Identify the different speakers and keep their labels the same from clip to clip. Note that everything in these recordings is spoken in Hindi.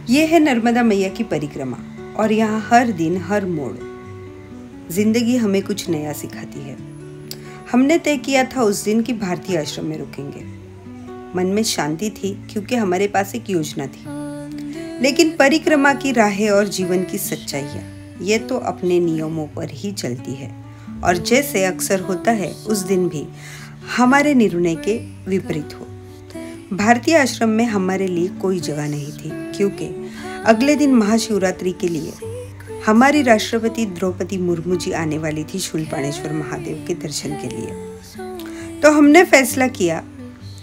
Speaker 1: ये है नर्मदा मैया की परिक्रमा और यहाँ हर दिन हर मोड़ जिंदगी हमें कुछ नया सिखाती है। हमने तय किया था उस दिन कि भारतीय आश्रम में रुकेंगे। मन में शांति थी क्योंकि हमारे पास एक योजना थी, लेकिन परिक्रमा की राहें और जीवन की सच्चाइयाँ ये तो अपने नियमों पर ही चलती है और जैसे अक्सर होता है उस दिन भी हमारे निर्णय के विपरीत हो। भारतीय आश्रम में हमारे लिए कोई जगह नहीं थी क्योंकि अगले दिन महाशिवरात्रि के लिए हमारी राष्ट्रपति द्रौपदी मुर्मू जी आने वाली थी शूलपाणेश्वर महादेव के दर्शन के लिए। तो हमने फैसला किया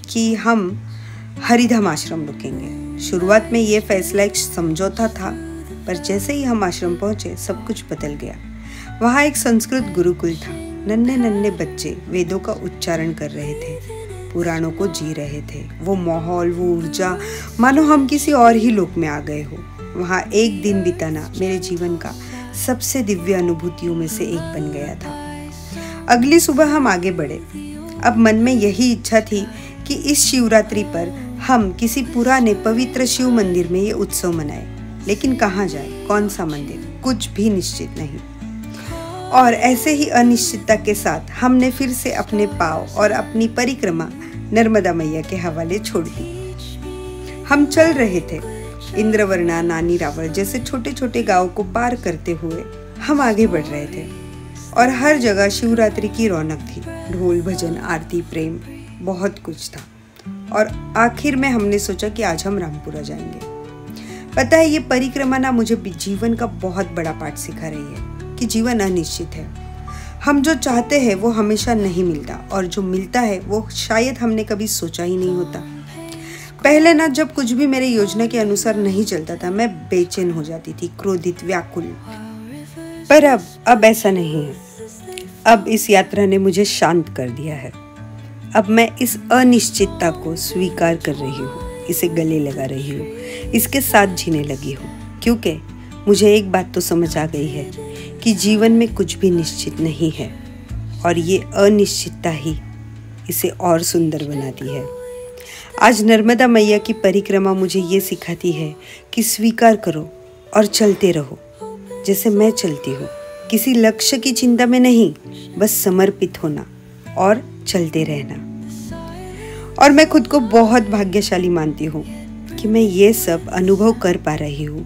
Speaker 1: कि हम हरिधाम आश्रम रुकेंगे। शुरुआत में ये फैसला एक समझौता था, पर जैसे ही हम आश्रम पहुंचे सब कुछ बदल गया। वहाँ एक संस्कृत गुरुकुल था। नन्हे नन्हे बच्चे वेदों का उच्चारण कर रहे थे, पुराणों को जी रहे थे। वो माहौल, वो ऊर्जा, मानो हम किसी और ही लोक में आ गए हो। वहाँ एक दिन बिताना मेरे जीवन का सबसे दिव्य अनुभूतियों में से एक बन गया था। अगली सुबह हम आगे बढ़े। अब मन में यही इच्छा थी कि इस शिवरात्रि पर हम किसी पुराने पवित्र शिव मंदिर में ये उत्सव मनाएं। लेकिन कहाँ जाए, कौन सा मंदिर, कुछ भी निश्चित नहीं। और ऐसे ही अनिश्चितता के साथ हमने फिर से अपने पाँव और अपनी परिक्रमा नर्मदा मैया के हवाले छोड़ दी। हम चल रहे थे। इंद्रवर्णा, नानी रावल जैसे छोटे छोटे गांवों को पार करते हुए हम आगे बढ़ रहे थे और हर जगह शिवरात्रि की रौनक थी। ढोल, भजन, आरती, प्रेम, बहुत कुछ था। और आखिर में हमने सोचा कि आज हम रामपुरा जाएंगे। पता है, ये परिक्रमा ना मुझे जीवन का बहुत बड़ा पाठ सिखा रही है कि जीवन अनिश्चित है। हम जो चाहते हैं वो हमेशा नहीं मिलता और जो मिलता है वो शायद हमने कभी सोचा ही नहीं होता। पहले ना जब कुछ भी मेरे योजना के अनुसार नहीं चलता था, मैं बेचैन हो जाती थी, क्रोधित, व्याकुल। पर अब ऐसा नहीं है। अब इस यात्रा ने मुझे शांत कर दिया है। अब मैं इस अनिश्चितता को स्वीकार कर रही हूँ, इसे गले लगा रही हूँ, इसके साथ जीने लगी हूँ, क्योंकि मुझे एक बात तो समझ आ गई है कि जीवन में कुछ भी निश्चित नहीं है और ये अनिश्चितता ही इसे और सुंदर बनाती है। आज नर्मदा मैया की परिक्रमा मुझे ये सिखाती है कि स्वीकार करो और चलते रहो जैसे मैं चलती हूँ। किसी लक्ष्य की चिंता में नहीं, बस समर्पित होना और चलते रहना। और मैं खुद को बहुत भाग्यशाली मानती हूँ कि मैं ये सब अनुभव कर पा रही हूँ।